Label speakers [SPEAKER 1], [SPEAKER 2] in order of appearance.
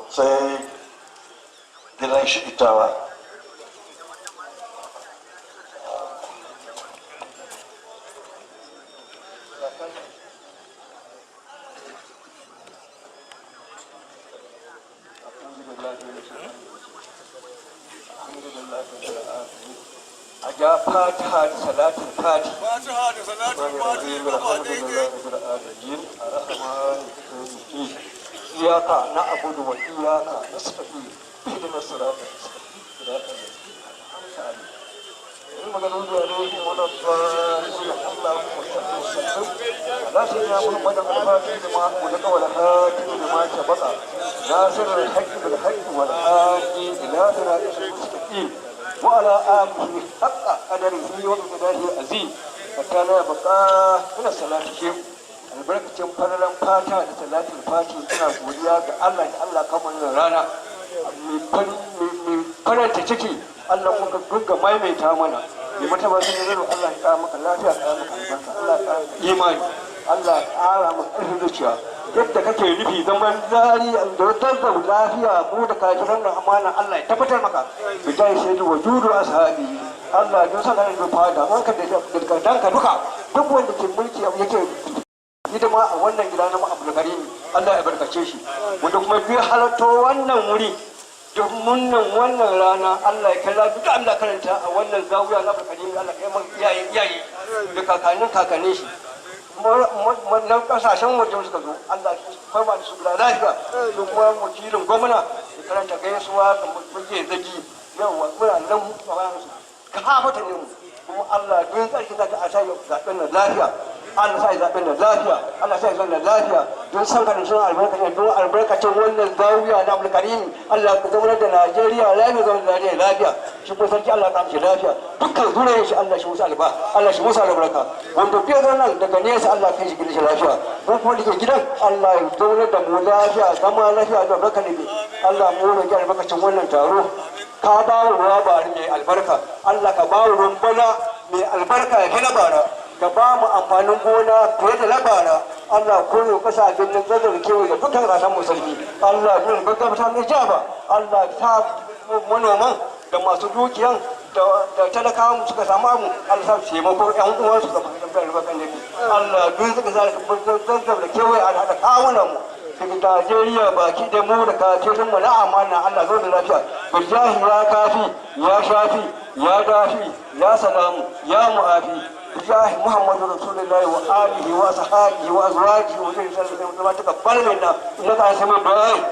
[SPEAKER 1] sai gidan shi itawa.
[SPEAKER 2] ja fatiha da salatul fati
[SPEAKER 3] fatiha da salatul fati gaba daidai
[SPEAKER 2] iyaka na abudu wa iyaka nasta'in ihdina siratal mustaqim المغلوب عليهم ولا الضالين اللهم صل وسلم على سيدنا محمد الفاتح لما أغلق والخاتم لما سبق ناصر الحق بالحق والهادي إلى صراط المستقيم وعلى آله حق قدره ومقداره العظيم فكان يبقى من الصلاة شيء albarkacin fararen fata da salatin fati suna godiya ga Allah da Allah kamar rana mai faranta ciki Allah muka gunga maimaita mana mai mataba sun yi Allah ya kara maka lafiya, kara maka albarka, Allah ya kara imani, Allah ya kara maka ƙarfin zuciya yadda kake nufi zaman zari da wata lafiya mu da kafiran da amana Allah ya tabbatar maka bi dai sai da wajudu ashabi Allah ya sa kana da fada wanka da danka duka duk wanda ke mulki yake hidima a wannan gida na Abdul Karim Allah ya barkace shi wanda kuma bi halatto wannan wuri domin nan wannan rana Allah ya kalla duk Allah karanta a wannan zawiya na Abdul Karim Allah ya mai iyaye da kakannin shi wannan kasashen waje suka zo Allah ya farma da su da lafiya da kuma wakilin gwamna da karanta gaisuwa da muke zaki yawa muna nan a bayan su ka hafata ne kuma Allah duk ƙarshe da ka asa zaɓen nan lafiya Allah sa zaɓen da lafiya, Allah sa zaɓen da lafiya don san karin sun albarkacin wannan zawiya na Abdul Karim Allah ka zama da Najeriya lafiya zama da Najeriya lafiya shi ko sarki Allah ka amshi lafiya dukkan zuriyar shi Allah shi musu alba Allah shi musu albarka wanda bai zo nan daga nesa Allah kai shi gidan shi lafiya ko kuma dake gidan Allah ya zama da mu lafiya zama lafiya da barka ne Allah mu roƙi albarkacin wannan taro ka ba mu ruwa bari mai albarka Allah ka ba mu ruwan bana mai albarka ya fi na bara ka ba mu amfanin gona fiye da labara Allah koyo kasa gindin zazzar kewaye da dukkan kasan musulmi Allah yin gaggabta mai jaba Allah ta manoman da masu dukiyan da talakawa suka samu abu Allah sa su taimako ƴan uwansu da fahimtar albarkan yake Allah duk suka sa zazzar da kewaye a haɗa kawunan mu daga Najeriya baki da mu da kafirin mu na amana Allah zo da lafiya billahi ya kafi ya shafi ya dafi ya salamu ya mu'afi بجاه محمد رسول الله وآله وصحبه وأزواجه وجل سلم تقبل منا إنك أنت سميع الدعاء